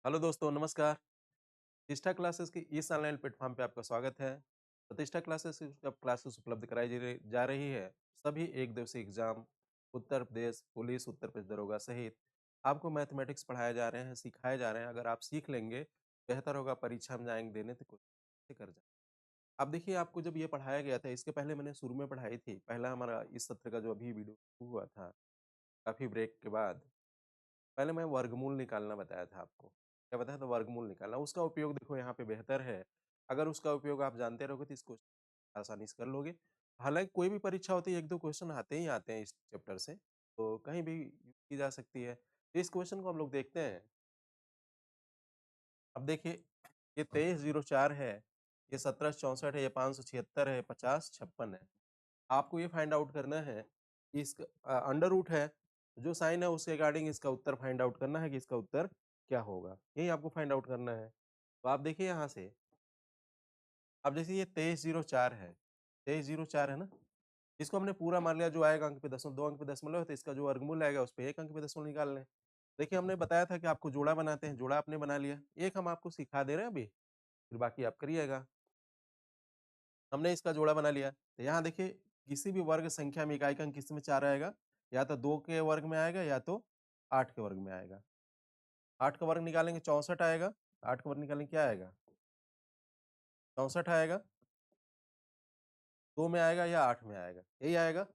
Hello दोस्तों, नमस्कार। प्रतिष्ठा क्लासेस की इस ऑनलाइन प्लेटफ़ॉर्म पे आपका स्वागत है। प्रतिष्ठा क्लासेस अब क्लासेस उपलब्ध कराई जा रही है। सभी एक दिवसीय एग्ज़ाम, उत्तर प्रदेश पुलिस, उत्तर प्रदेश दरोगा सहित आपको मैथमेटिक्स पढ़ाए जा रहे हैं, सिखाए जा रहे हैं। अगर आप सीख लेंगे, बेहतर होगा परीक्षा में जाएँगे देने तो कोशिश कर जाएँ। अब देखिए आपको जब ये पढ़ाया गया था, इसके पहले मैंने शुरू में पढ़ाई थी। पहला हमारा इस सत्र का जो अभी वीडियो हुआ था, काफ़ी ब्रेक के बाद पहले मैं वर्गमूल निकालना बताया था आपको। क्या बताया था? वर्गमूल निकालना। उसका उपयोग देखो यहाँ पे बेहतर है। अगर उसका उपयोग आप जानते रहोगे तो इसको आसानी से कर लोगे। हालाँकि कोई भी परीक्षा होती है 1-2 क्वेश्चन आते ही आते हैं इस चैप्टर से, तो कहीं भी यूज़ की जा सकती है। तो इस क्वेश्चन को हम लोग देखते हैं। अब देखिए ये 2304 है, ये 1764 है, ये 576 है, 50, 56 है। आपको ये फाइंड आउट करना है कि इसका अंडर रूट है, जो साइन है उसके अकॉर्डिंग इसका उत्तर फाइंड आउट करना है कि इसका उत्तर क्या होगा? यही आपको फाइंड आउट करना है। तो आप देखिए यहाँ से, अब जैसे ये 2304 है, 2304 है ना? इसको हमने पूरा मान लिया जो आएगा अंक पे दशमलव 2 अंक पे दशमलव है तो इसका जो वर्गमूल आएगा उस पे 1 अंक पे दशमलव निकाल लें। देखिए हमने बताया था कि आपको जोड़ा बनाते हैं, जोड़ा आपने बना लिया। एक हम आपको सिखा दे रहे हैं अभी, फिर बाकी आप करिएगा। हमने इसका जोड़ा बना लिया। तो यहाँ देखिए किसी भी वर्ग संख्या में इकाई का अंक किस में 4 आएगा? या तो 2 के वर्ग में आएगा या तो 8 के वर्ग में आएगा। 8 का वर्ग निकालेंगे 64 आएगा, 8 का वर्ग निकालेंगे क्या आएगा? 64 आएगा, 2 में आएगा या 8 में आएगा? यही आएगा।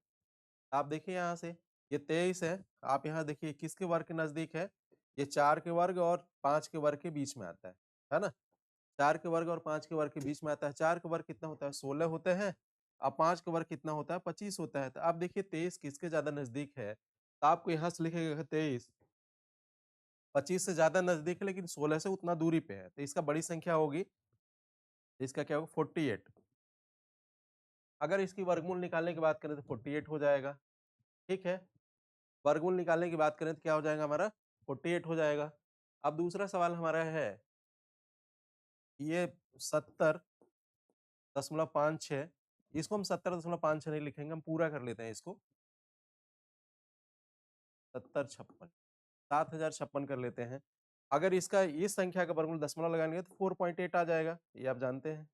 आप देखिए यहाँ से, ये 23 है, आप यहाँ देखिए किसके वर्ग के नज़दीक है? ये 4 के वर्ग और 5 के वर्ग के बीच में आता है ना? 4 के वर्ग और 5 के वर्ग के बीच में आता है। 4 का वर्ग कितना होता है? 16 होते हैं और 5 का वर्ग कितना होता है? 25 होता है। तो आप देखिए 23 किसके ज़्यादा नज़दीक है? तो आपको यहाँ से लिखेगा 23 25 से ज़्यादा नज़दीक है लेकिन 16 से उतना दूरी पे है। तो इसका बड़ी संख्या होगी, तो इसका क्या होगा? 48। अगर इसकी वर्गमूल निकालने की बात करें तो 48 हो जाएगा, ठीक है? वर्गमूल निकालने की बात करें तो क्या हो जाएगा हमारा? 48 हो जाएगा। अब दूसरा सवाल हमारा है, ये 70.56 इसको हम 70.56 नहीं लिखेंगे, हम पूरा कर लेते हैं इसको 7056 7056 कर लेते हैं। अगर इसका इस संख्या का वर्गमूल दशमलव लगाएँगे तो 4.8 आ जाएगा, ये आप जानते हैं।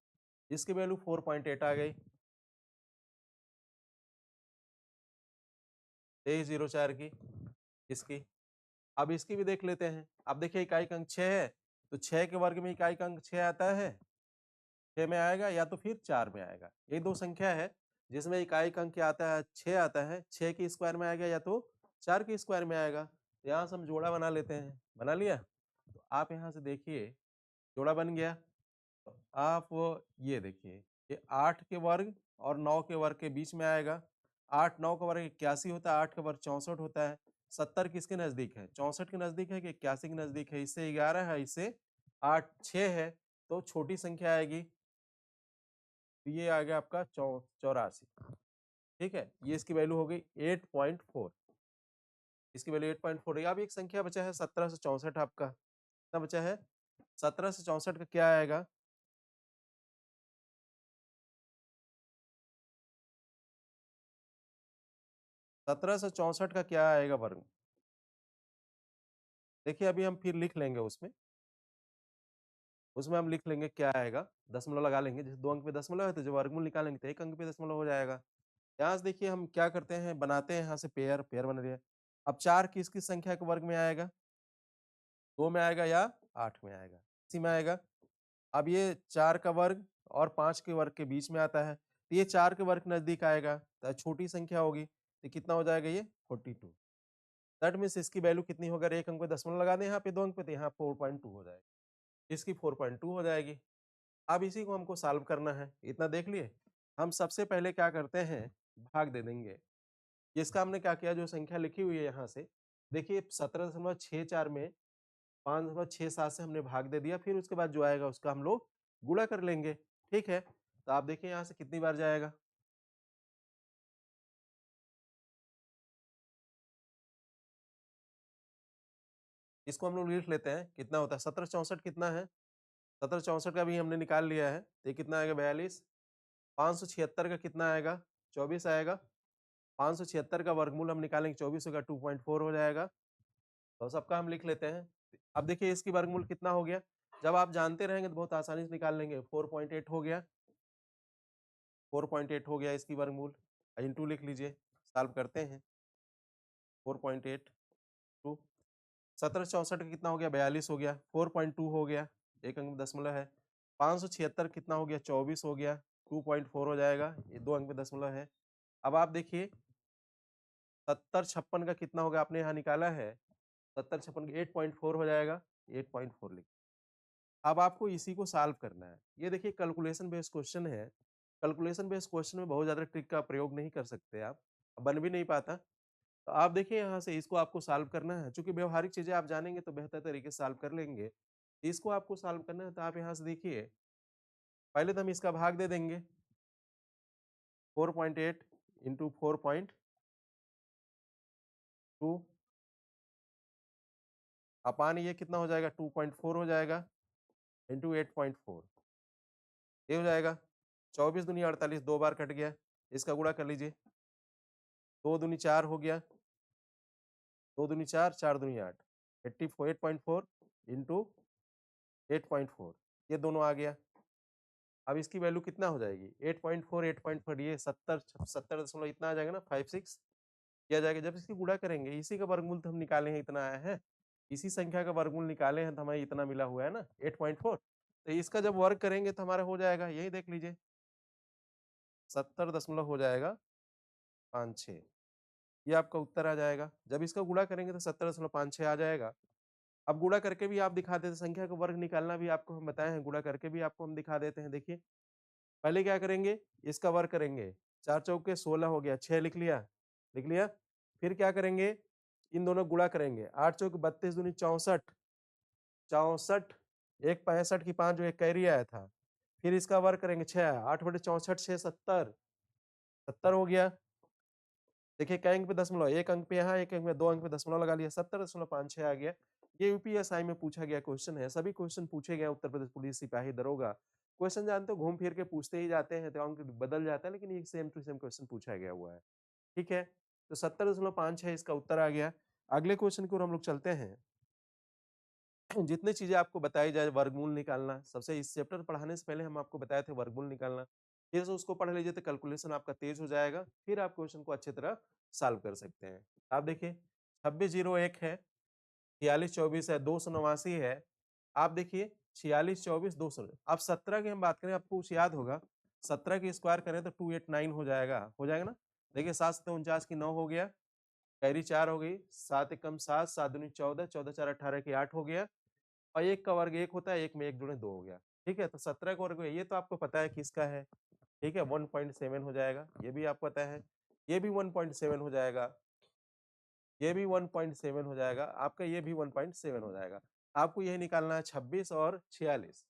इसकी वैल्यू 4.8 आ गई, 2304 की, इसकी। अब इसकी भी देख लेते हैं। अब देखिए इकाई का अंक 6 है, तो 6 के वर्ग में इकाई का अंक 6 आता है, 6 में आएगा या तो फिर 4 में आएगा। ये 2 संख्या है जिसमें इकाई का अंक क्या आता है? 6 आता है, 6 के स्क्वायर में आएगा या तो 4 के स्क्वायर में आएगा। तो यहाँ से हम जोड़ा बना लेते हैं, बना लिया? तो आप यहाँ से देखिए जोड़ा बन गया। तो आप ये देखिए, ये 8 के वर्ग और 9 के वर्ग के बीच में आएगा। 8 9 का वर्ग 81 होता है, 8 का वर्ग 64 होता है। 70 किसके नज़दीक है? 64 के नज़दीक है कि 81 के नज़दीक है? इससे 11 है, इससे 8 6 है, तो छोटी संख्या आएगी। तो ये आ गया आपका 84, ठीक है? ये इसकी वैल्यू हो गई 8.4, इसकी वैल्यू 8.4 रही। अब एक संख्या बचा है 1764 आपका, कितना बचा है? 1764 का क्या आएगा? 1764 का क्या आएगा वर्ग? देखिए अभी हम फिर लिख लेंगे उसमें, उसमें हम लिख लेंगे क्या आएगा, दशमलव लगा लेंगे, जैसे 2 अंक पे दशमलव है तो जब वर्गमूल निकालेंगे तो 1 अंक पे दशमलव हो जाएगा। यहाँ से देखिए हम क्या करते हैं, बनाते हैं यहाँ से पेयर, पेयर बन रही है। अब 4 किस-किस संख्या के वर्ग में आएगा? 2 में आएगा या 8 में आएगा? इसी में आएगा। अब ये 4 का वर्ग और 5 के वर्ग के बीच में आता है, तो ये 4 के वर्ग नज़दीक आएगा, तो छोटी संख्या होगी, तो कितना हो जाएगा ये? 42। दैट मीन्स इसकी वैल्यू कितनी होगी? अगर 1 अंक पे दशमलव लगा दें यहाँ पे 2 अंक पे, तो यहाँ 4.2 हो जाएगा। इसकी 4.2 हो जाएगी। अब इसी को हमको सॉल्व करना है, इतना देख लिए? हम सबसे पहले क्या करते हैं, भाग दे देंगे। इसका हमने क्या किया, जो संख्या लिखी हुई है यहाँ से, देखिए 17.64 में 5.67 से हमने भाग दे दिया, फिर उसके बाद जो आएगा उसका हम लोग गुणा कर लेंगे, ठीक है? तो आप देखिए यहाँ से कितनी बार जाएगा? इसको हम लोग लिख लेते हैं, कितना होता है? 1764 कितना है? 1764 का भी हमने निकाल लिया है, तो ये कितना आएगा? 42। 576 का कितना आएगा? 24 आएगा। 576 का वर्गमूल हम निकालेंगे, 24 होगा, 2.4 हो जाएगा। तो सबका हम लिख लेते हैं। अब देखिए इसकी वर्गमूल कितना हो गया, जब आप जानते रहेंगे तो बहुत आसानी से निकाल लेंगे। 4.8 हो गया, 4.8 हो गया इसकी वर्गमूल, इंटू लिख लीजिए, सॉल्व करते हैं। 4.8 टू 1764 का कितना हो गया, 42 हो गया। 4.2 हो गया, एक अंक में दशमलव है। 576 कितना हो गया, 24 हो गया। 2.4 हो जाएगा, ये 2 अंक में दशमलव है। अब आप देखिए 7056 का कितना होगा, आपने यहाँ निकाला है। 7056 का 8.4 हो जाएगा, 8.4 लिख। अब आपको इसी को सॉल्व करना है। ये देखिए कैलकुलेशन बेस्ड क्वेश्चन है। कैलकुलेशन बेस्ड क्वेश्चन में बहुत ज़्यादा ट्रिक का प्रयोग नहीं कर सकते आप, बन भी नहीं पाता। तो आप देखिए यहाँ से इसको आपको सॉल्व करना है। चूँकि व्यावहारिक चीज़ें आप जानेंगे तो बेहतर तरीके से सॉल्व कर लेंगे। इसको आपको सॉल्व करना है तो आप यहाँ से देखिए, पहले तो हम इसका भाग दे देंगे। 4.8 इंटू 4.2 अपान ये कितना हो जाएगा, 2.4 हो जाएगा, इंटू 8.4 ये हो जाएगा। 24 दूनी 48, 2 बार कट गया, इसका गुणा कर लीजिए। 2 दूनी 4 हो गया, 2 दूनी 4, 4 दूनी 8, 8.4 इंटू 8.4 ये दोनों आ गया। अब इसकी वैल्यू कितना हो जाएगी, 8.4 8.4 ये 70 इतना आ जाएगा ना, 56 किया जाएगा। जब इसकी गुणा करेंगे, इसी का वर्गमूल तो हम निकाले हैं, इतना आया है। इसी संख्या का वर्गमूल निकाले हैं तो हमें इतना मिला हुआ है ना, 8.4। तो इसका जब वर्ग करेंगे तो हमारा हो जाएगा, यही देख लीजिए, 70 दशमलव हो जाएगा 56। ये आपका उत्तर आ जाएगा। जब इसका गुणा करेंगे तो 70.56 आ जाएगा। अब गुणा करके भी आप दिखा देते, संख्या का वर्ग निकालना भी आपको हम बताए हैं, गुणा करके भी आपको हम दिखा देते हैं। देखिए पहले क्या करेंगे, इसका वर्ग करेंगे। 4 चौके 16 हो गया, 6 लिख लिया, लिख लिया। फिर क्या करेंगे, इन दोनों गुणा करेंगे। 8 चौक 32 दूनी 64, 64 एक 65 की 5 जो एक कैरी आया था। फिर इसका वर्ग करेंगे, 6 8 बटे 64 6 70, 70 हो गया। देखिए कै अंक पे दशमलव, एक अंक पे यहाँ, एक अंक में, 2 अंक पे दशमलव लगा लिया, 70.56 आ गया। ये यूपीएसआई में पूछा गया क्वेश्चन है। सभी क्वेश्चन पूछे गए उत्तर प्रदेश पुलिस सिपाही दरोगा। क्वेश्चन जानते हो, घूम फिर के पूछते ही जाते हैं, तो अंक बदल जाता है, लेकिन ये सेम टू सेम क्वेश्चन पूछा गया हुआ है। ठीक है, तो 70.56 इसका उत्तर आ गया। अगले क्वेश्चन की ओर हम लोग चलते हैं। जितनी चीजें आपको बताई जाए, वर्गमूल निकालना, सबसे इस चैप्टर पढ़ाने से पहले हम आपको बताए थे वर्गमूल निकालना। फिर से उसको पढ़ लीजिए तो कैलकुलेशन आपका तेज हो जाएगा, फिर आप क्वेश्चन को अच्छी तरह सॉल्व कर सकते हैं। आप देखिए 2601 है, 4624 है, 289 है। आप देखिए 4624 200। अब 17 की हम बात करें, आपको कुछ याद होगा, 17 की स्क्वायर करें तो 289 हो जाएगा ना। देखिए 7 7 49 की 9 हो गया, कैरी 4 हो गई, 7 एकम 7, 7 दूनी 14, 14 4 18 की 8 हो गया। और एक का वर्ग 1 होता है, एक में 1 जुड़े 2 हो गया। ठीक है, तो 17 का वर्ग ये तो आपको पता है किसका है। ठीक है, 1.7 हो जाएगा, ये भी आपको पता है। ये भी 1.7 हो जाएगा, ये भी 1.7 हो जाएगा, आपका ये भी 1.7 हो जाएगा। आपको यही निकालना है 26 और 46।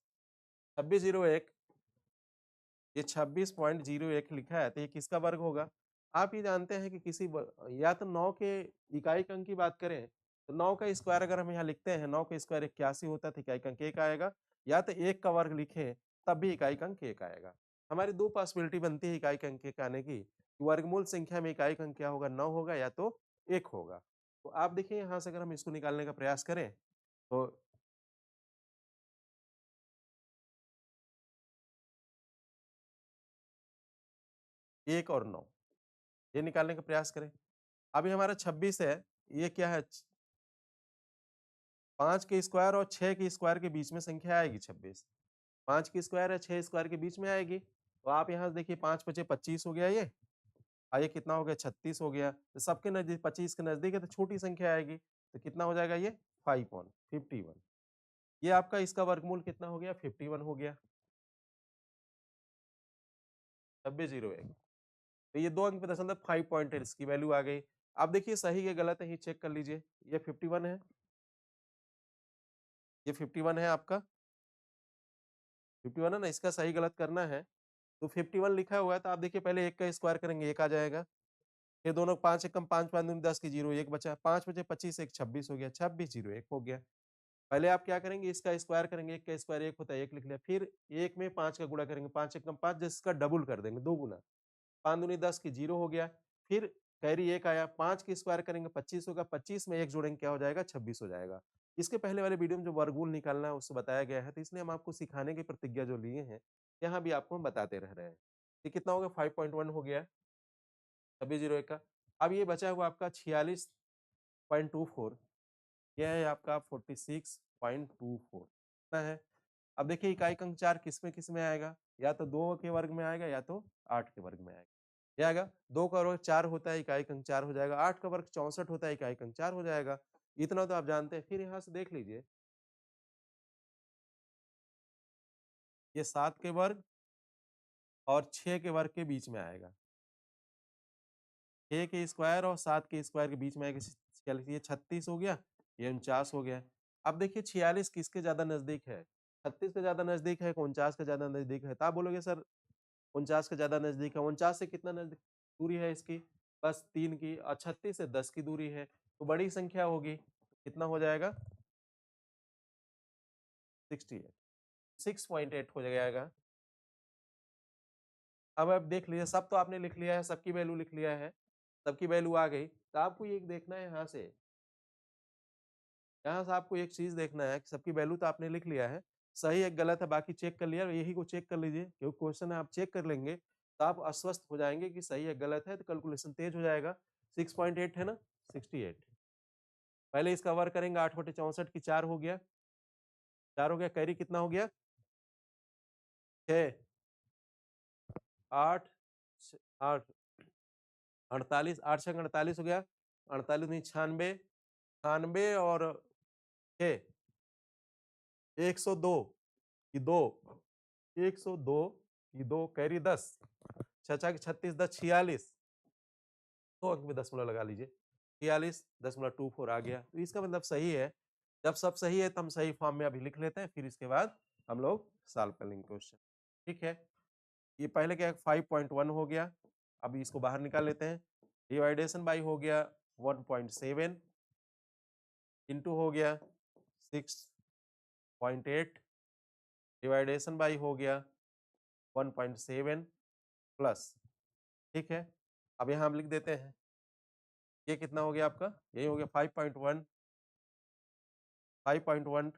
2601, ये 26.01 लिखा है, तो ये किसका वर्ग होगा। आप ये जानते हैं कि या तो 9 के इकाई अंक की बात करें तो 9 का स्क्वायर अगर हम यहाँ लिखते हैं, 9 का स्क्वायर 81 होता है, तो इकाई अंक 1 आएगा। या तो 1 का वर्ग लिखें तब भी इकाई अंक 1 आएगा। हमारी 2 पॉसिबिलिटी बनती है इकाई अंक 1 आने की। वर्गमूल संख्या में इकाई अंक क्या होगा, 9 होगा या तो 1 होगा। तो आप देखिए यहाँ से अगर हम इसको निकालने का प्रयास करें तो 1 और 9 ये निकालने का प्रयास करें। अभी हमारा 26 है, ये क्या है, 5 के स्क्वायर और 6 के स्क्वायर के बीच में संख्या आएगी 26। 5 की स्क्वायर है 6 स्क्वायर के बीच में आएगी। तो आप यहाँ से देखिए 5 पचे 25 हो गया ये, और ये कितना हो गया, 36 हो गया। तो सबके नजदीक 25 के नजदीक है तो छोटी संख्या आएगी, तो कितना हो जाएगा ये, 5.51। ये आपका इसका वर्गमूल कितना हो गया, 51 हो गया। 2601, तो ये 2 अंक पे दशमलव 5.8 इसकी वैल्यू आ गई। आप देखिए सही है गलत है, ये चेक कर लीजिए। ये 51 है, ये 51 है आपका, 51 है ना, इसका सही गलत करना है तो 51 लिखा हुआ है, तो आप देखिए पहले 1 का स्क्वायर करेंगे 1 आ जाएगा। ये दोनों 5 एकम 5 5 दूनी 10 की 0 1 बचा, 5 बचे 25 1 26 हो गया, 2601 हो गया। पहले आप क्या करेंगे, इसका स्क्वायर करेंगे, 1 का स्क्वायर 1 होता है, 1 लिख लिया। फिर 1 में 5 का गुणा करेंगे, 5 एकम 5, जिसका डबल कर देंगे, 2 गुना, 5 दूनी 10 की 0 हो गया। फिर कैरी 1 आया, 5 की स्क्वायर करेंगे 25 होगा, 25 में 1 जोड़ेंगे क्या हो जाएगा, 26 हो जाएगा। इसके पहले वाले वीडियो में जो वर्गमूल निकालना है उससे बताया गया है, तो इसलिए हम आपको सिखाने की प्रतिज्ञा जो लिए हैं, यहाँ भी आपको हम बताते रह रहे हैं। ये कितना हो गया 5.1 हो गया 2601 का। अब ये बचा हुआ आपका 46.24, यह है आपका 46.24 कितना है? अब देखिए इकाई अंक 4 किस में आएगा? या तो 2 के वर्ग में आएगा या तो 8 के वर्ग में आएगा। ये आएगा 2 का वर्ग 4 होता है, इकाई अंक 4 हो जाएगा। 8 का वर्ग 64 होता है, इकाई अंक 4 हो जाएगा। इतना तो आप जानते हैं। फिर यहाँ से देख लीजिए, ये 7 के वर्ग और 6 के वर्ग के बीच में आएगा। 6 के स्क्वायर और 7 के स्क्वायर के बीच में आएगा। ये 36 हो गया, ये 49 हो गया। अब देखिए 46 किसके ज्यादा नजदीक है? 36 के ज्यादा नजदीक है, 49 के ज्यादा नजदीक है? तो आप बोलोगे सर 49 के ज्यादा नजदीक है। 49 से कितना नजदीक दूरी है इसकी? बस 3 की। और 36 से 10 की दूरी है, तो बड़ी संख्या होगी। कितना हो जाएगा? 68, 6.8 हो जाएगा। अब आप देख लीजिए, सब तो आपने लिख लिया है, सबकी वैल्यू लिख लिया है, सबकी वैल्यू आ गई। तो आपको ये देखना है यहाँ से आपको एक चीज देखना है कि सबकी वैल्यू तो आपने लिख लिया है, सही है गलत है बाकी चेक कर लिया, यही को चेक कर लीजिए, क्योंकि क्वेश्चन है आप चेक कर लेंगे तो आप आश्वस्त हो जाएंगे कि सही है गलत है, तो कैलकुलेशन तेज हो जाएगा। 6.8 है ना, 68। पहले इसका वर्ग करेंगे, 8/64 की 4 हो गया, 4 हो गया। कैरी कितना हो गया? 6, 8, 8, 48, 8 6 48 हो गया, 48 नहीं 96, 96 और 6, 102 की 2, 102 की 2, कैरी 10, 6 की 36, 10 46, 2 अंक में दशमलव लगा लीजिए, 46.24 आ गया। तो इसका मतलब सही है। जब सब सही है तो हम सही फॉर्म में अभी लिख लेते हैं, फिर इसके बाद हम लोग सॉल्व कर लेंगे क्वेश्चन। ठीक है, ये पहले क्या 5.1 हो गया, अभी इसको बाहर निकाल लेते हैं। डिवाइडेशन बाई हो गया 1.7, इंटू हो गया 6.8, डिवाइडेशन बाई हो गया 1.7 प्लस। ठीक है, अब यहाँ हम लिख देते हैं, ये कितना हो गया आपका? यही हो गया 5.1, 5.1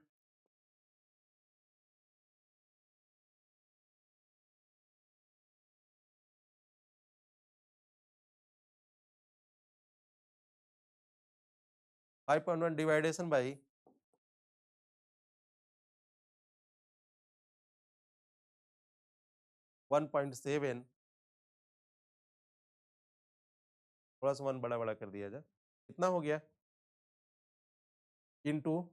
5.1 डिवाइडेशन बाई 1.7, थोड़ा सा 1 बड़ा बड़ा कर दिया जाए, कितना हो गया? इंटू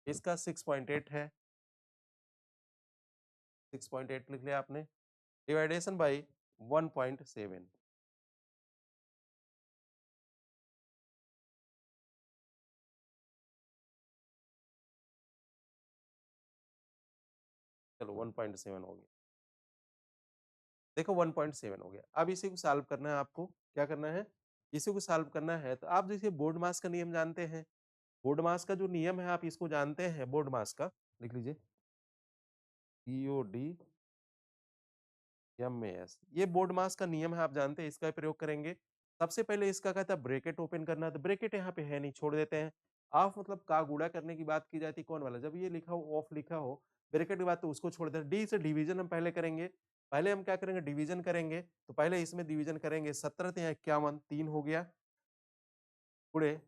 इसका 6.8 है, 6.8 लिख लिया आपने, डिवाइडेशन बाई 1.7। चलो 1.7 हो गया, देखो 1.7 हो गया। अब इसी को सॉल्व करना है आपको। क्या करना है? इसी को सॉल्व करना है। तो आप जैसे बोर्ड मास का नियम जानते हैं, बोर्ड मास का जो नियम है आप इसको जानते हैं, बोर्ड मास का लिख लीजिए, BODMAS, ये बोर्ड मास का नियम है, आप जानते हैं, इसका प्रयोग करेंगे। सबसे पहले इसका कहता है ब्रैकेट ओपन करना, तो ब्रैकेट यहाँ पे है नहीं, छोड़ देते हैं। ऑफ मतलब का गुणा करने की बात की जाती है, कौन वाला? जब ये लिखा हो ऑफ लिखा हो ब्रैकेट की बात, तो उसको छोड़ देते हैं। डी से डिवीजन हम पहले करेंगे, पहले हम क्या करेंगे? डिवीजन करेंगे। तो पहले इसमें डिवीजन करेंगे, 17 × 51 3 हो गया, गुणे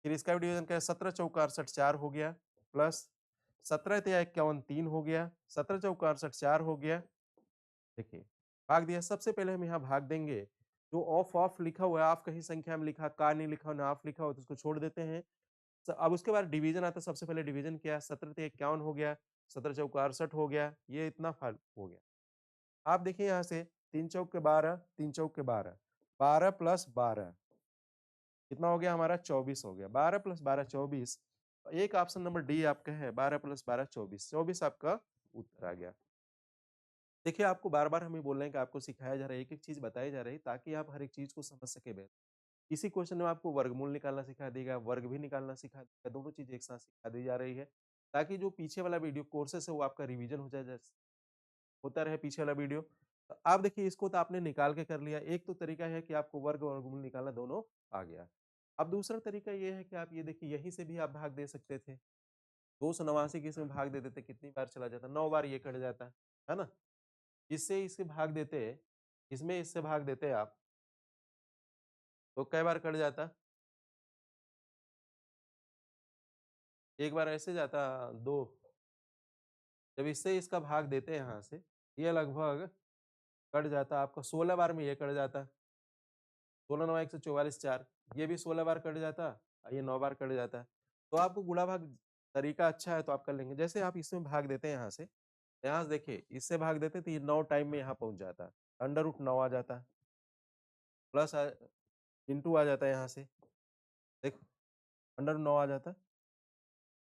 फिर इसका भी डिवीजन करें, 17 चौका 68 4 हो गया, प्लस 17 × 51 3 हो गया, 17 चौका 68 4 हो गया। देखिए भाग दिया, सबसे पहले हम यहाँ भाग देंगे। जो ऑफ ऑफ लिखा हुआ है, ऑफ कहीं संख्या में लिखा, का नहीं लिखा, ना ऑफ लिखा हो, तो उसको छोड़ देते हैं। अब उसके बाद डिवीजन आता है, सबसे पहले डिवीजन किया, 17 × 51 हो गया, 17 चौका 68 हो गया, ये इतना फल हो गया। आप देखिए यहाँ से 3 चौक के 12, 3 चौक के 12, 12 प्लस 12 कितना हो गया हमारा? 24 हो गया। 12 प्लस 12 24। एक ऑप्शन नंबर डी आपका है, 12 प्लस 12 24, 24 आपका उत्तर आ गया। देखिए आपको बार बार हमें बोल रहे हैं कि आपको सिखाया जा रहा है, एक एक चीज बताई जा रही है, ताकि आप हर एक चीज को समझ सके बेहतर। इसी क्वेश्चन में आपको वर्गमूल निकालना सिखा देगा, वर्ग भी निकालना सिखा देगा, दोनों चीज एक साथ सिखा दी जा रही है, ताकि जो पीछे वाला वीडियो कोर्सेस है वो आपका रिवीजन हो जाए, होता रहे पीछे वाला वीडियो। तो आप देखिए इसको तो आपने निकाल के कर लिया, एक तो तरीका है कि आपको वर्ग और वर्गमूल निकालना दोनों आ गया। अब दूसरा तरीका ये है कि आप ये देखिए यहीं से भी आप भाग दे सकते थे। 289 की इसमें भाग दे देते, कितनी बार चला जाता? 9 बार ये कट जाता, है ना? इससे इसके भाग देते, इसमें इससे भाग देते आप, तो कै बार कट जाता? एक बार ऐसे जाता, 2, जब इससे इसका भाग देते यहाँ से, ये लगभग कट जाता आपका 16 बार में ये कट जाता। 16 9 144 4, ये भी 16 बार कट जाता और ये 9 बार कट जाता। तो आपको गुणा भाग तरीका अच्छा है तो आप कर लेंगे। जैसे आप इसमें भाग देते हैं यहाँ से देखिए इससे भाग देते तो ये 9 टाइम में यहाँ पहुँच जाता। अंडर रूट 9 आ जाता, प्लस इंटू आ जाता है यहाँ से। देखो अंडर 9 आ जाता।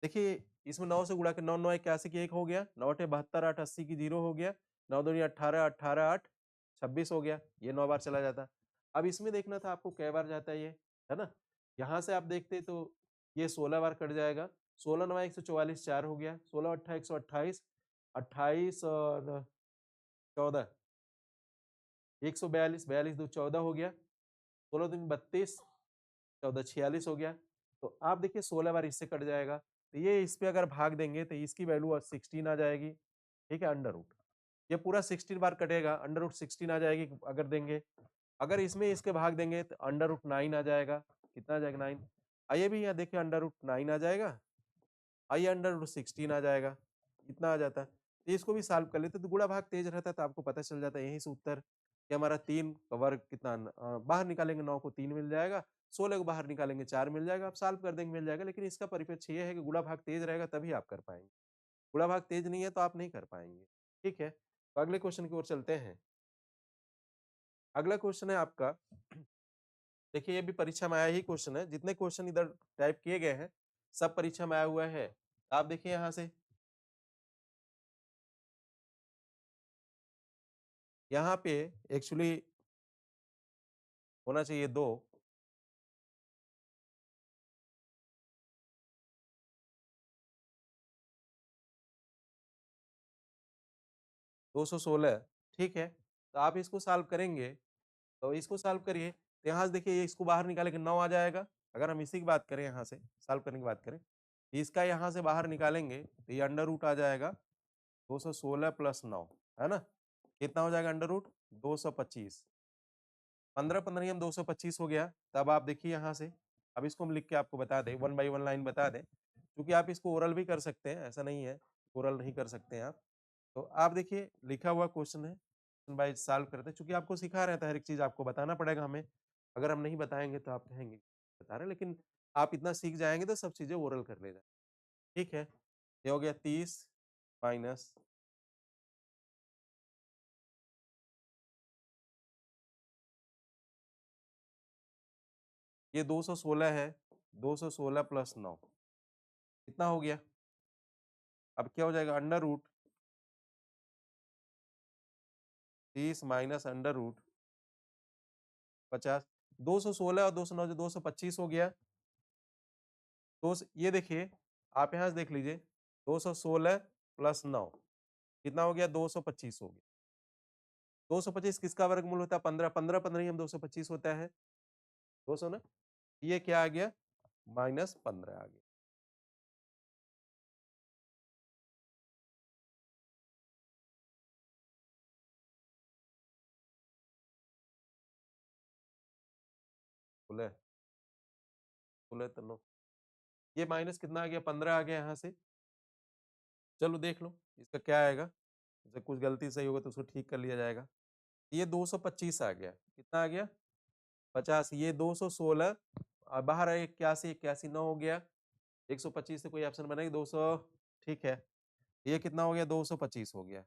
देखिए इसमें 9 से गुणा के 9 9 81 की 1 हो गया, 9 8 72 8 80 की 0 हो गया, 9 दूनी 18 18 8 26 हो गया, ये 9 बार चला जाता। अब इसमें देखना था आपको कै बार जाता है ये, है ना? यहाँ से आप देखते तो ये 16 बार कट जाएगा, 16 9 144 4 हो गया, 16 8 128, 28 और 14, 142, 42 2 14 हो गया, 16 दूनी 32, 14 46 हो गया। तो आप देखिए 16 बार इससे कट जाएगा, तो ये इस पे अगर भाग देंगे तो इसकी वैल्यू 16 आ जाएगी, ठीक है? अंडर रूट ये पूरा 16 बार कटेगा, अंडर रूट 16 आ जाएगी अगर देंगे। अगर इसमें इसके भाग देंगे तो अंडर रूट 9 आ जाएगा। कितना आ जाएगा? 9। आइए भी यहाँ देखिए अंडर रूट 9 आ जाएगा, आइए अंडर रूट 16 आ जाएगा, इतना आ जाता है। तो इसको भी सॉल्व कर लेते तो गुणा भाग तेज रहता तो आपको पता चल जाता है यहीं से उत्तर कि हमारा 3 का वर्ग कितना बाहर निकालेंगे 9 को 3 मिल जाएगा, 16 को बाहर निकालेंगे 4 मिल जाएगा, आप सॉल्व कर देंगे मिल जाएगा। लेकिन इसका परिप्रेक्ष्य ये है कि गुणा भाग तेज रहेगा तभी आप कर पाएंगे, गुणा भाग तेज नहीं है तो आप नहीं कर पाएंगे। ठीक है, तो अगले क्वेश्चन की ओर चलते हैं। अगला क्वेश्चन है आपका, देखिए ये भी परीक्षा में आया ही क्वेश्चन है, जितने क्वेश्चन इधर टाइप किए गए हैं सब परीक्षा में आया हुआ है। आप देखिए यहाँ से, यहाँ पे एक्चुअली होना चाहिए 2, 216, ठीक है? तो आप इसको सॉल्व करेंगे, तो इसको सॉल्व करिए, तो यहाँ से देखिए ये इसको बाहर निकालेंगे 9 आ जाएगा। अगर हम इसी की बात करें यहाँ से, सॉल्व करने की बात करें, इसका यहाँ से बाहर निकालेंगे तो ये अंडर रूट आ जाएगा 216 प्लस 9, है ना? कितना हो जाएगा अंडर रूट? 225। 15 15 हम 225 हो गया। तब आप देखिए यहाँ से, अब इसको हम लिख के आपको बता दें, 1 बाई 1 लाइन बता दें, क्योंकि आप इसको ओरल भी कर सकते हैं, ऐसा नहीं है ओरल नहीं कर सकते हैं आप। तो आप देखिए लिखा हुआ क्वेश्चन है, बाय सॉल्व करते हैं, चूंकि आपको सिखा रहे हैं तो हर एक चीज आपको बताना पड़ेगा हमें। अगर हम नहीं बताएंगे तो आप कहेंगे बता रहे हैं, लेकिन आप इतना सीख जाएंगे तो सब चीजें ओरल कर ले जाए। ठीक है, ये हो गया 30 माइनस, ये 216 है, 216 प्लस 9 कितना हो गया? अब क्या हो जाएगा? Under root 30 minus under root 50, 216 और 209 जो 225 हो गया। ये देखिए आप यहाँ से देख लीजिए, 216 प्लस 9 कितना हो गया? 225 हो गया। 225 किसका वर्गमूल होता है? 15, 15 15 ही हम 225 होता है 200 ना। ये क्या आ गया? माइनस 15 आ गया। बोले बोले तो नो, ये माइनस कितना आ गया? 15 आ गया यहाँ से। चलो देख लो इसका क्या आएगा, जब कुछ गलती सही होगा तो उसको ठीक कर लिया जाएगा। ये 225 आ गया, कितना आ गया? 50, ये 216 और बाहर है 81, 81 9 हो गया, 125 से कोई ऑप्शन बनेगा 200, ठीक है। ये कितना हो गया? 225 हो गया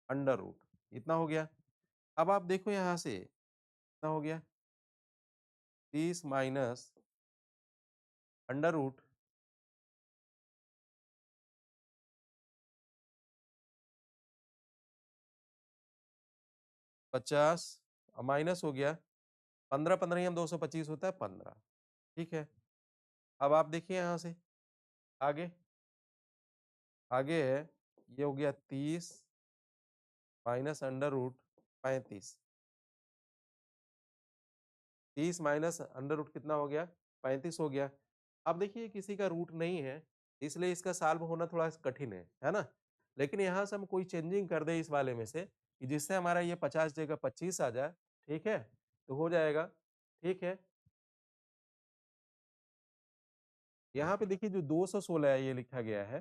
अंडर रूट, इतना हो गया। अब आप देखो यहाँ से कितना हो गया? 30 माइनस अंडर रूट 50 माइनस हो गया 15 15 ही हम 225 होता है 15, ठीक है। अब आप देखिए यहाँ से आगे, आगे है ये हो गया 30 minus under root 35, 30 minus under root कितना हो गया? 35 हो गया। अब देखिए किसी का रूट नहीं है, इसलिए इसका सॉल्व होना थोड़ा कठिन है ना? लेकिन यहाँ से हम कोई चेंजिंग कर दें इस वाले में से कि जिससे हमारा ये 50 जगह 25 आ जाए, ठीक है? तो हो जाएगा, ठीक है? यहाँ पे देखिए जो 216 है ये लिखा गया है,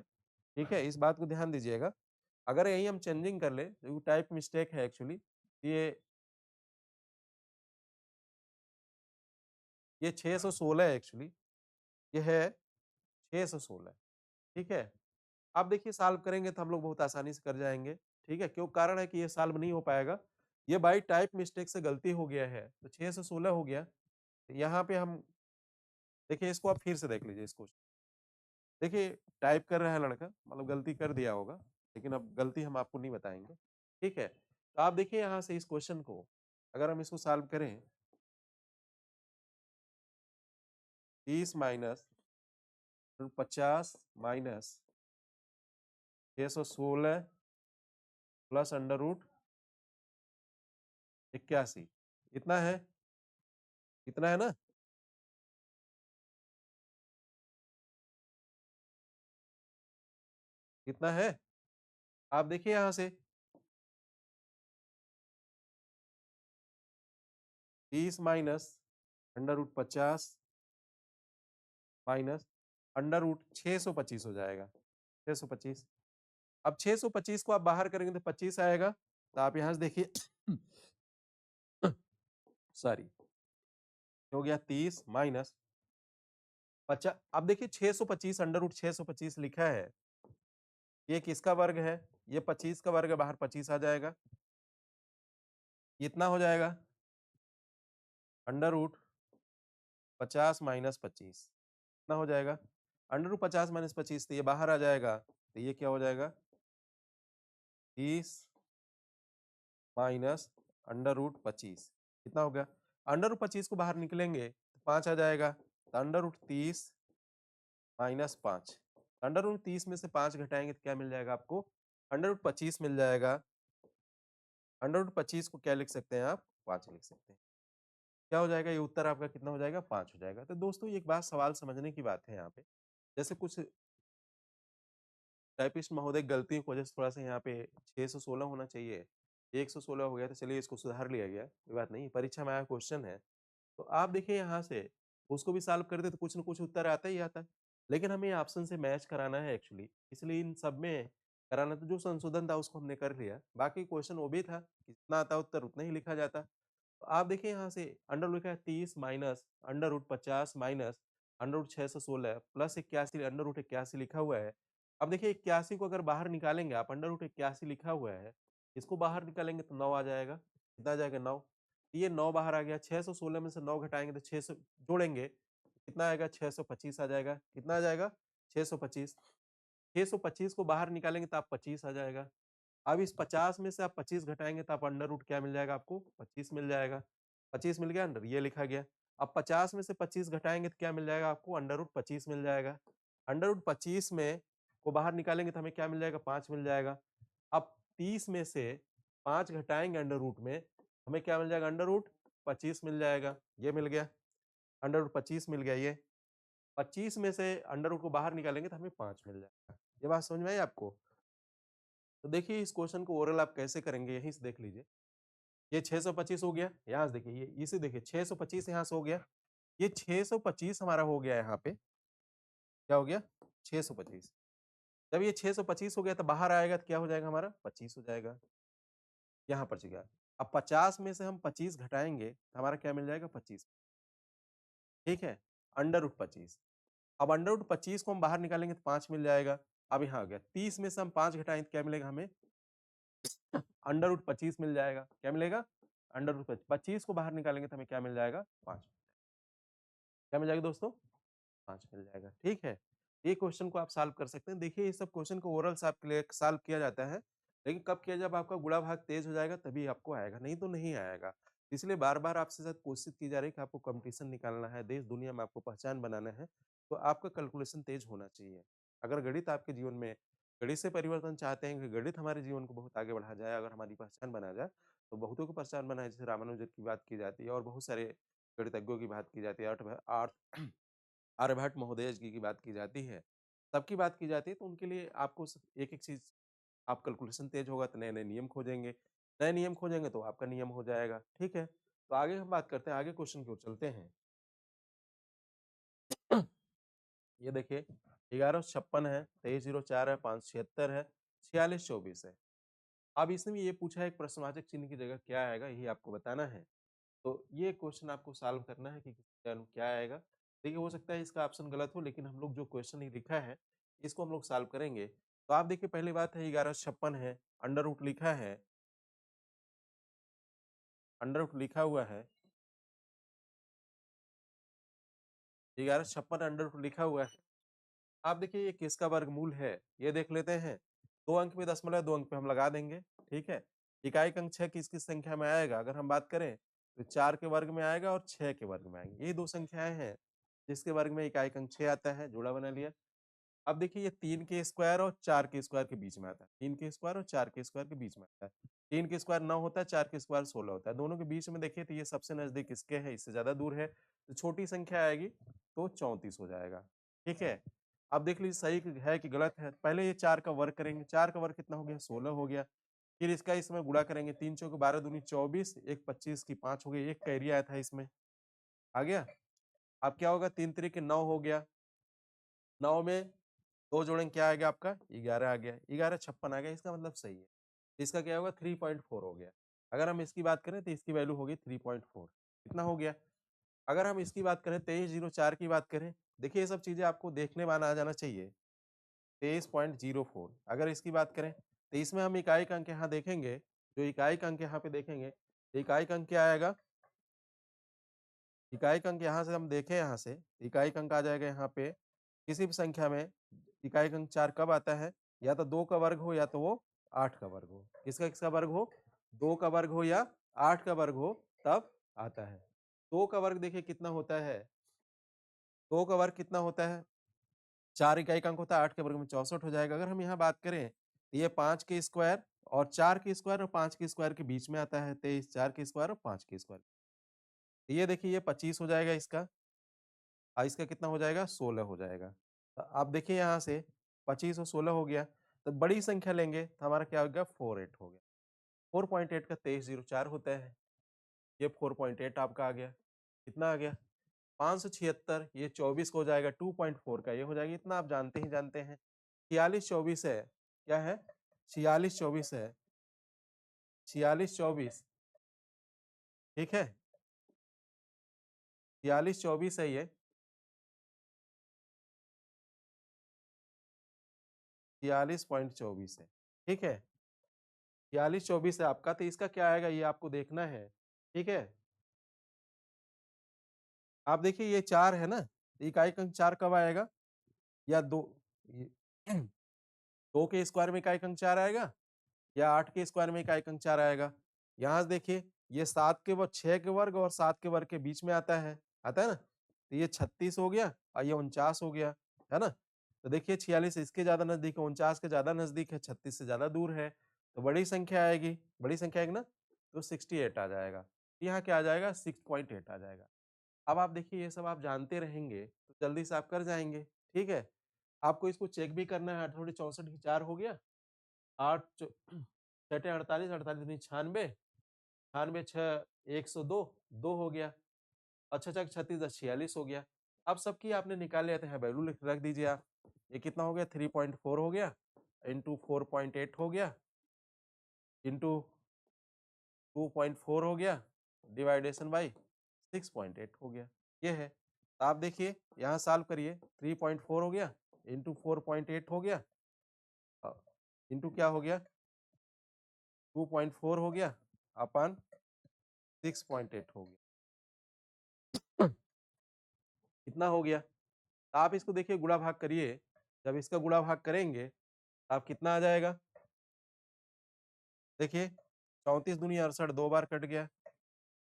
ठीक है? इस बात को ध्यान दीजिएगा। अगर यही हम चेंजिंग कर लें, तो टाइप मिस्टेक है एक्चुअली, ये 616 है एक्चुअली, ये है 616, ठीक है? अब देखिए सॉल्व करेंगे तो हम लोग बहुत आसानी से कर जाएँगे, ठीक है? क्यों कारण है कि ये सॉल्व नहीं हो पाएगा, ये बाय टाइप मिस्टेक से गलती हो गया है, तो 616 हो गया। यहाँ पे हम देखिए इसको आप फिर से देख लीजिए इसको। देखिए टाइप कर रहा है लड़का, मतलब गलती कर दिया होगा, लेकिन अब गलती हम आपको नहीं बताएँगे, ठीक है? तो आप देखिए यहाँ से इस क्वेश्चन को, अगर हम इसको सॉल्व करें, 30 minus 50 minus 616 plus under root 81, इतना है? इतना है ना? कितना है? आप देखिए यहाँ से 30 minus under root 50 minus under root 625 हो जाएगा, 625। अब 625 को आप बाहर करेंगे तो 25 आएगा, तो आप यहाँ से देखिए सॉरी, हो गया 30 माइनस 50। अब देखिए 625 अंडर रूट 625 लिखा है, ये किसका वर्ग है? ये 25 का वर्ग है, बाहर 25 आ जाएगा, इतना हो जाएगा अंडर रूट 50 माइनस 25, कितना हो जाएगा? अंडर रूट 50 माइनस 25, तो ये बाहर आ जाएगा, तो ये क्या हो जाएगा? 30 माइनस अंडर रूट 25, कितना हो गया? अंडर रूट 25 को बाहर निकलेंगे तो 5 आ जाएगा, तो under root 30 minus 5, under root 30 में से 5 घटाएंगे तो क्या मिल जाएगा आपको? अंडर रूट 25 मिल जाएगा। अंडर रूट 25 को क्या लिख सकते हैं आप? 5 लिख सकते हैं। क्या हो जाएगा? ये उत्तर आपका कितना हो जाएगा? 5 हो जाएगा। तो दोस्तों ये एक बात, सवाल समझने की बात है यहाँ पे। जैसे कुछ टाइपिस्ट महोदय गलतियों की वजह से थोड़ा-सा यहाँ पे 616 होना चाहिए, 116 हो गया, तो चलिए इसको सुधार लिया गया, कोई बात नहीं, परीक्षा में आया क्वेश्चन है। तो आप देखिए यहाँ से उसको भी सॉल्व करते तो कुछ न कुछ उत्तर आता ही आता है। लेकिन हमें ऑप्शन से मैच कराना है एक्चुअली, इसलिए इन सब में कराना, तो जो संशोधन था उसको हमने कर लिया। बाकी क्वेश्चन वो भी था, जितना आता उत्तर उतना ही लिखा जाता। तो आप देखिए यहाँ से अंडर रूट लिखा है 30 minus under root 50 minus under root 616 plus 81 under root 81 लिखा हुआ है। अब देखिए 81 को अगर बाहर निकालेंगे आप, अंडर रूट 81 लिखा हुआ है, इसको बाहर निकालेंगे तो 9 आ जाएगा। कितना आ जाएगा? 9। ये 9 बाहर आ गया, 616 में से 9 घटाएंगे तो 600 जोड़ेंगे, कितना आएगा? 625 आ जाएगा। कितना आ जाएगा? 625। 625 को बाहर निकालेंगे तो आप 25 आ जाएगा। अब इस 50 में से आप 25 घटाएँगे तो आप अंडर रूट क्या मिल जाएगा आपको? 25 मिल जाएगा। 25 मिल गया अंडर, ये लिखा गया। अब 50 में से 25 घटाएँगे तो क्या मिल जाएगा आपको? अंडर रूट 25 मिल जाएगा। अंडर रूट 25 में को बाहर निकालेंगे तो हमें क्या मिल जाएगा? 5 मिल जाएगा। अब 30 में से 5 घटाएँगे अंडर रूट में, हमें क्या मिल जाएगा? अंडर रूट 25 मिल जाएगा। ये मिल गया, अंडर रूट 25 मिल गया ये। 25 में से अंडर रूट को बाहर निकालेंगे तो हमें 5 मिल जाएगा। ये बात समझ में आई आपको? तो देखिए इस क्वेश्चन को ओरल आप कैसे करेंगे यहीं से देख लीजिए। ये 625 हो गया, यहाँ से देखिए, ये इसे देखिए 625 यहाँ से हो गया। ये 625 हमारा हो गया यहाँ पे, क्या हो गया? 625। जब ये 625 हो गया तो बाहर आएगा तो क्या हो जाएगा हमारा? 25 हो जाएगा, यहाँ पर जगह। अब 50 में से हम 25 घटाएँगे तो हमारा क्या मिल जाएगा? 25, ठीक है? Under root 25। अब अंडर रूट 25 को हम बाहर निकालेंगे तो 5 मिल जाएगा। अब यहाँ आ गया, 30 में से हम 5 घटाएँ तो क्या मिलेगा हमें? अंडर रूट 25 मिल जाएगा। क्या मिलेगा? अंडर रूट 25 को बाहर निकालेंगे तो हमें क्या मिल जाएगा? 5। क्या मिल जाएगा दोस्तों? 5 मिल जाएगा, ठीक है? ये क्वेश्चन को आप सॉल्व कर सकते हैं। देखिए, ये सब क्वेश्चन को ओरल सॉल्व किया जाता है, लेकिन कब किया, जब आपका गुणा भाग तेज हो जाएगा तभी आपको आएगा, नहीं तो नहीं आएगा। इसलिए बार-बार आपसे साथ कोशिश की जा रही है कि आपको कॉम्पिटिशन निकालना है, देश दुनिया में आपको पहचान बनाना है, तो आपका कैलकुलेशन तेज होना चाहिए। अगर गणित आपके जीवन में, गणित से परिवर्तन चाहते हैं कि गणित हमारे जीवन को बहुत आगे बढ़ा जाए, अगर हमारी पहचान बना जाए, तो बहुतों को पहचान बनाए, जैसे रामानुजन की बात की जाती है और बहुत सारे गणितज्ञों की बात की जाती है, अर्थ आर्यभट्ट महोदय जी की बात की जाती है, सबकी बात की जाती है, तो उनके लिए आपको एक-एक चीज़ आप कैलकुलेशन तेज होगा तो नए-नए नियम खोजेंगे, नए नियम खोजेंगे तो आपका नियम हो जाएगा, ठीक है? तो आगे हम बात करते हैं, आगे क्वेश्चन की ओर चलते हैं। ये देखिए 1156 है, 2304 है, 576 है, 4624 है। अब इसमें भी ये पूछा है एक प्रश्नवाचक चिन्ह की जगह क्या आएगा, यही आपको बताना है। तो ये क्वेश्चन आपको सॉल्व करना है कि क्या क्या आएगा। देखिए हो सकता है इसका ऑप्शन गलत हो, लेकिन हम लोग जो क्वेश्चन ये लिखा है, इसको हम लोग सॉल्व करेंगे। तो आप देखिए पहली बात है 1156 है, अंडर रूट लिखा है, अंडर रूट लिखा हुआ है, 1156 अंडर रूट लिखा हुआ है। आप देखिए ये किसका वर्गमूल है, ये देख लेते हैं। 2 अंक पे दशमलव 2 अंक पे हम लगा देंगे, ठीक है? इकाई अंक 6 किस-किस संख्या में आएगा? अगर हम बात करें तो 4 के वर्ग में आएगा और 6 के वर्ग में आएंगे। ये 2 संख्याएँ हैं, जिसके वर्ग में इकाई अंक 6 आता है, जोड़ा बना लिया। अब देखिए ये 3 के स्क्वायर और 4 के स्क्वायर के बीच में आता है। 3 के स्क्वायर और 4 के स्क्वायर के बीच में आता है। 3 के स्क्वायर 9 होता है, 4 के स्क्वायर 16 होता है। दोनों के बीच में देखिए तो ये सबसे नज़दीक इसके है, इससे ज़्यादा दूर है। तो छोटी संख्या आएगी तो 34 हो जाएगा। ठीक है? अब देख लीजिए सही है कि गलत है। पहले ये 4 का वर्ग करेंगे। 4 का वर्ग कितना हो गया? 16 हो गया। फिर इसका इसमें गुणा करेंगे। 3 चौके 12 दूनी 24, एक 25 की 5 हो गई। एक कैरी आया था इसमें। आ गया? अब क्या होगा? 3 तिरिक 9 हो गया। 9 में 2 जोड़ेंगे क्या आ गया आपका? 11 आ गया। 11 56 आ गया, इसका मतलब सही है। इसका क्या होगा? 3.4 हो गया। अगर हम इसकी बात करें तो इसकी वैल्यू होगी 3.4। कितना हो गया? अगर हम इसकी बात करें 2304 की बात करें, देखिए ये सब चीज़ें आपको देखने में आ जाना चाहिए। 23.04 अगर इसकी बात करें, तो इसमें हम इकाई का अंक यहाँ देखेंगे, जो इकाई का अंक यहाँ पे देखेंगे, तो इकाई का अंक क्या आएगा? इकाई का अंक यहाँ से हम देखें यहाँ से, इकाई का अंक आ जाएगा यहाँ पे, किसी भी संख्या में इकाई का अंक 4 कब आता है? या तो 2 का वर्ग हो या तो वो 8 का वर्ग हो। किसका वर्ग हो? 2 का वर्ग हो या 8 का वर्ग हो तब आता है। 2 का वर्ग देखिए कितना होता है? 2 का वर्ग कितना होता है? 4 इकाई का अंक होता है, 8 के वर्ग में 64 हो जाएगा। अगर हम यहाँ बात करें, तो ये 5 के स्क्वायर और 4 के स्क्वायर और 5 के स्क्वायर के बीच में आता है, 23, 4 के स्क्वायर और 5 के स्क्वायर। ये देखिए ये 25 हो जाएगा इसका, और इसका कितना हो जाएगा? 16 हो जाएगा। आप देखिए यहाँ से 25 और 16 हो गया, तो बड़ी संख्या लेंगे तो हमारा क्या हो गया? 48 हो गया। 4.8 का 2304 होता है। ये 4.8 आपका आ गया। कितना आ गया? 576, ये 24 का हो जाएगा, 2.4 का ये हो जाएगा। इतना आप जानते ही जानते हैं। 4624 है। क्या है? 4624 है। 4624, ठीक है? 4624 है ये। 46.24 है। ठीक है? 4624 है आपका, तो इसका क्या आएगा ये आपको देखना है। ठीक है? आप देखिए ये 4 है ना? तो इकाई का अंक 4 कब आएगा? या 2 ये 2 के स्क्वायर में इकाई का अंक 4 आएगा? या 8 के स्क्वायर में इकाई का अंक 4 आएगा? यहाँ से देखिए ये 7 के व 6 के वर्ग और 7 के वर्ग के बीच में आता है ना? तो ये 36 हो गया और ये 49 हो गया, है ना? तो देखिए 46 इसके ज़्यादा नज़दीक है, 49 के ज़्यादा नज़दीक है, 36 से ज़्यादा दूर है। तो बड़ी संख्या आएगी, बड़ी संख्या आएगी ना? तो 68 आ जाएगा। यहाँ क्या आ जाएगा? 6.8 आ जाएगा। अब आप देखिए ये सब आप जानते रहेंगे, तो जल्दी से आप कर जाएँगे, ठीक है? आपको इसको चेक भी करना है, 8 64 की 4 हो गया, 8 च 6 48, 48 दूनी 96, 96 6 102, 2 हो गया। अच्छा, अच्छा 36 10 46 हो गया। अब सबकी आपने निकाल लिया तो यहाँ वैल्यू लिख रख दीजिए आप। ये कितना हो गया? 3.4 हो गया, इंटू 4.8 हो गया, इंटू 2.4 हो गया, डिवाइडेशन बाई 6.8 हो गया। ये है। तो आप देखिए यहाँ सॉल्व करिए, 3.4 हो गया, इंटू 4.8 हो गया, अ, इंटू क्या हो गया? 2.4 हो गया अपन 6.8 हो गया। कितना हो गया? तो आप इसको देखिए गुणा भाग करिए। जब इसका गुणा भाग करेंगे, तो आप कितना आ जाएगा? देखिए 34 दूनी 68, 2 बार कट गया।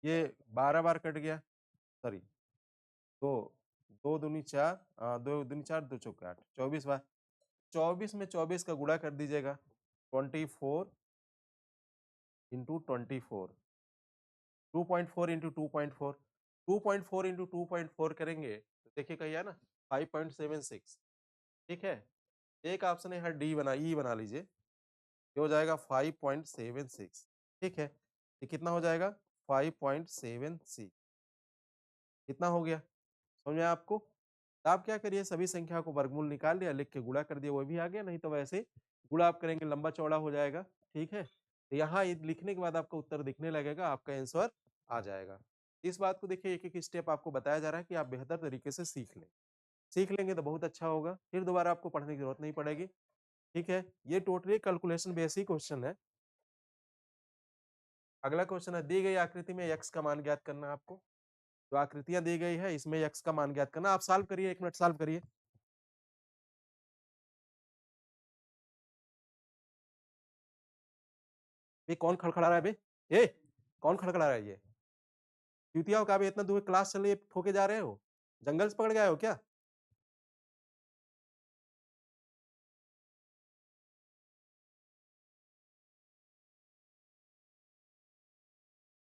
ये 12 बार कट गया, सॉरी 2, 2 दूनी 4, 2 दूनी 4, 2 चौके 8, 24 बार। 24 में 24 का गुणा कर दीजिएगा। 24 इंटू 24, 2.4 इंटू 2.4, 2.4 इंटू 2.4 करेंगे तो देखिए कहीं है ना 5.76, ठीक है। एक ऑप्शन है डी बना ई बना लीजिए, ये हो जाएगा 5.76, ठीक है। ये कितना हो जाएगा 5.76, कितना हो गया, समझ में आया आपको? तो आप क्या करिए, सभी संख्या को वर्गमूल निकाल लिया, लिख के गुणा कर दिया, वो भी आ गया। नहीं तो वैसे गुणा आप करेंगे लंबा चौड़ा हो जाएगा, ठीक है। तो यहाँ ये लिखने के बाद आपका उत्तर दिखने लगेगा, आपका आंसर आ जाएगा। इस बात को देखिए, एक एक स्टेप आपको बताया जा रहा है कि आप बेहतर तरीके से सीख लें। सीख लेंगे तो बहुत अच्छा होगा, फिर दोबारा आपको पढ़ने की जरूरत नहीं पड़ेगी, ठीक है। ये टोटली कैलकुलेशन बेसिक क्वेश्चन है। अगला क्वेश्चन है, दी गई आकृति में x का मान ज्ञात करना है आपको। जो आकृतियां दी गई है इसमें x का मान ज्ञात करना। आप सॉल्व करिए, 1 मिनट सॉल्व करिए। ये कौन खड़खड़ा रहा है बे? ए कौन खड़खड़ा रहा है ये? चूतिया हो, का बे इतना दूर क्लास चल रही है, ठोके जा रहे हो? जंगल से पकड़ के आए हो क्या?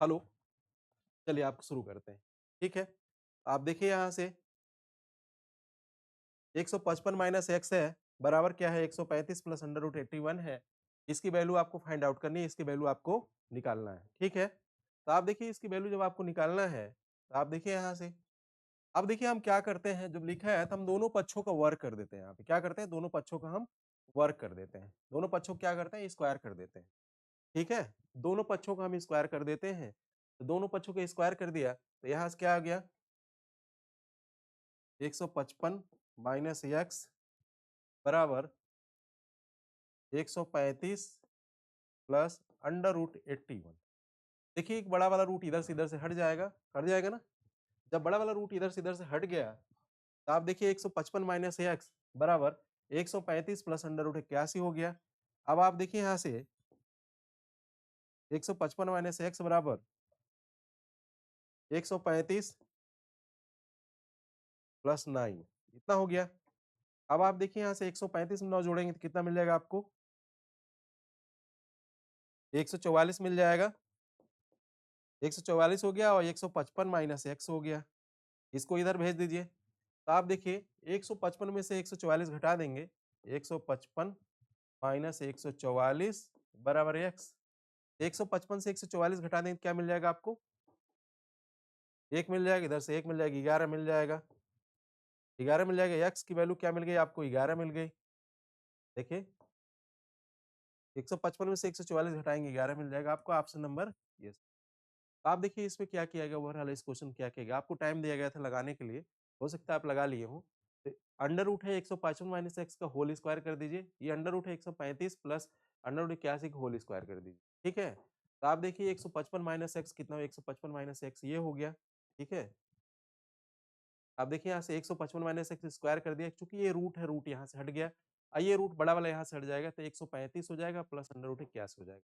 हेलो, चलिए आप शुरू करते हैं, ठीक है। आप देखिए यहाँ से 155 माइनस एक्स है, बराबर क्या है 135 प्लस अंडर रूट 81 है। इसकी वैल्यू आपको फाइंड आउट करनी है, इसकी वैल्यू आपको निकालना है, ठीक है। तो आप देखिए इसकी वैल्यू जब आपको निकालना है, तो आप देखिए यहाँ से, अब देखिए हम क्या करते हैं, जब लिखा है तो हम दोनों पक्षों का वर्ग कर देते हैं। यहाँ पे क्या करते हैं, दोनों पक्षों का हम वर्ग कर देते हैं। दोनों पक्षों को क्या करते हैं, स्क्वायर कर देते हैं, ठीक है। दोनों पक्षों का हम स्क्वायर कर देते हैं, तो दोनों पक्षों को स्क्वायर कर दिया, तो यहाँ से क्या आ गया 155 माइनस एक्स बराबर 135 प्लस अंडर रूट 81। देखिए एक बड़ा वाला रूट इधर से हट जाएगा, हट जाएगा ना। जब बड़ा वाला रूट इधर से हट गया, तो आप देखिए 155 माइनस एक्स बराबर 135 प्लस अंडर रूट 81 हो गया। अब आप देखिए यहाँ से 155 माइनस एक्स बराबर 135 प्लस 9, इतना हो गया। अब आप देखिए यहाँ से 135 में 9 जोड़ेंगे तो कितना मिल जाएगा आपको, 144 मिल जाएगा। 144 हो गया और 155 माइनस एक्स हो गया, इसको इधर भेज दीजिए। तो आप देखिए 155 में से 144 घटा देंगे, 155 माइनस 144 बराबर एक्स। 155 से 144 घटा देंगे क्या मिल जाएगा आपको, 1 मिल जाएगा, इधर से 1 मिल जाएगी, 11 मिल जाएगा। 11 मिल जाएगा, एक्स की वैल्यू क्या मिल गई आपको, 11 मिल गई। देखिए 155 में से 144 घटाएंगे 11 मिल जाएगा आपको, ऑप्शन नंबर ये। तो आप देखिए इसमें क्या किया गया, ओवरऑल इस क्वेश्चन क्या किया गया, आपको टाइम दिया गया था लगाने के लिए, हो सकता है आप लगा लिए हो। अंडर रूट है 155 माइनस एक्स का होल स्क्वायर कर दीजिए, ये अंडर रूट है 135 प्लस अंडर रूट 81 का होल स्क्वायर कर दीजिए, ठीक है। तो आप देखिए 155 माइनस एक्स कितना हो, 155 माइनस एक्स ये हो गया, ठीक है। आप देखिए यहाँ से 155 माइनस एक्स स्क्वायर कर दिया, चूंकि ये रूट है, रूट यहाँ से हट गया, ये रूट बड़ा वाला यहाँ से हट जाएगा, तो 135 हो जाएगा प्लस अंडर रूट 81 हो जाएगा।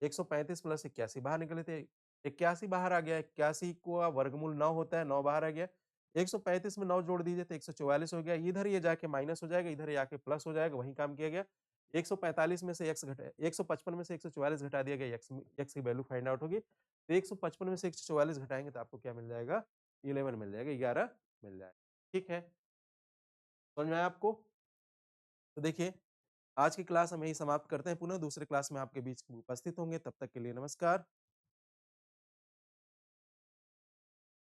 135 प्लस 81 बाहर निकले थे, 81 बाहर आ गया, 81 को वर्गमूल 9 होता है, 9 बाहर आ गया। 135 में 9 जोड़ दीजिए तो 144 हो गया, इधर ये जाके माइनस हो जाएगा, इधर ये आके प्लस हो जाएगा, वही काम किया गया। 145 में से एक्स घटा 155 में से 144 घटा दिया गया, एक्स की वैल्यू फाइंड आउट होगी। तो 155 में से 144 घटाएंगे तो आपको क्या मिल जाएगा, 11 मिल जाएगा, 11 मिल जाएगा, ठीक है। समझ में आया आपको? तो देखिए आज की क्लास हम यही समाप्त करते हैं, पुनः दूसरे क्लास में आपके बीच उपस्थित होंगे, तब तक के लिए नमस्कार।